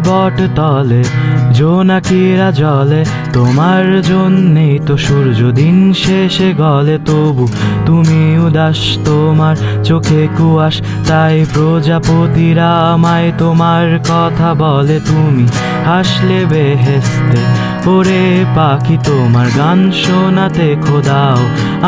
বট তলে জোনাকিরা জলে, তোমার জন্যেই তো সূর্য দিন শেষে গলে। তবু তুমি উদাস, তোমার চোখে কুয়াশ, তাই প্রজাপতিরা আমায় তোমার কথা বলে। তুমি হাসলে বেহেস্তে ওরে পাখি, তোমার গান শোনাতে খোদাও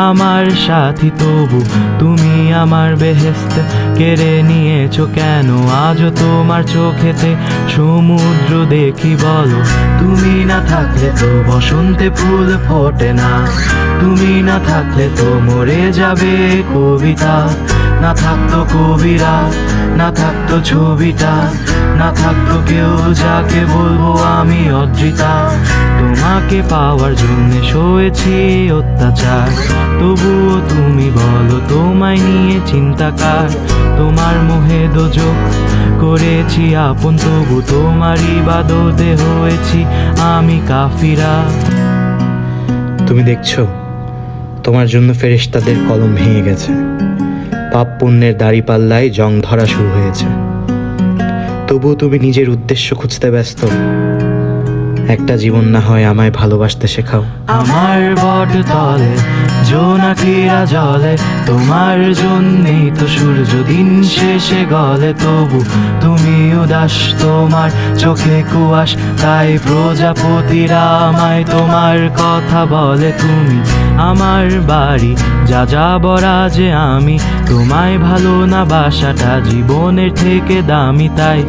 আমার সাথী। তবু তুমি আমার বেহেস্তে কেড়ে নিয়েছো কেন? আজও তোমার চোখেতে সমুদ্র দেখি, বলো তুমি না থাকলে তো বসন্তে ফুল ফোটে না, তুমি না থাকলে তো মরে যাবে কবিতা। না থাকতো কবিরা, না থাকতো ছবিটা, না থাকতো কেউ যাকে বলবো আমি অদ্রিতা। তোমাকে পাওয়ার জন্য সয়েছি অত্যাচার, তবুও তুমি বলো তোমায় নিয়ে চিন্তা কার? তোমার মোহে দোজক করেছি আপন, তবু তোমার ইবাদতে হয়েছি আমি কাফিরা। তুমি দেখছো তোমার জন্য ফেরেশতাদের কলম ভেঙে গেছে, পাপ পুণ্যের দাড়িপাল্লায় জং ধরা শুরু হয়েছে। তবুও তুমি নিজের উদ্দেশ্য খুঁজতে ব্যস্ত। একটা জীবন না হয় আমায় ভালোবাসতে শেখাও। আমার বট তলে জোনাকিরা জলে, তোমার জন্যেই তো সূর্য দিন শেষে গলে। তবু তুমি উদাস, তোমার চোখে কুয়াশ, তাই প্রজাপতিরা আমায় তোমার কথা বলে। তুমি আমার বাড়ি যা যাবরা যে আমি, তোমায় ভালো না বাসাটা জীবনের থেকে দামি। তাই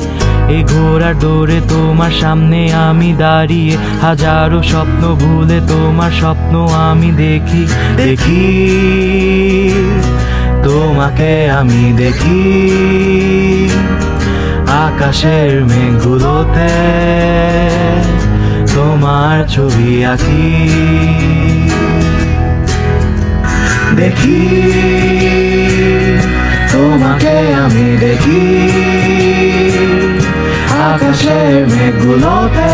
এই ঘোড়ার দৌড়ে তোমার সামনে আমি দাঁড়িয়ে, হাজারো স্বপ্ন ভুলে তোমার স্বপ্ন আমি দেখি। দেখি তোমাকে আমি দেখি, আকাশের মেঘগুলোতে তোমার ছবি আঁকি। দেখি তোমাকে আমি দেখি, আকাশের মেঘগুলোতে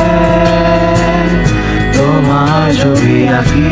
তোমার ছবি আঁকি।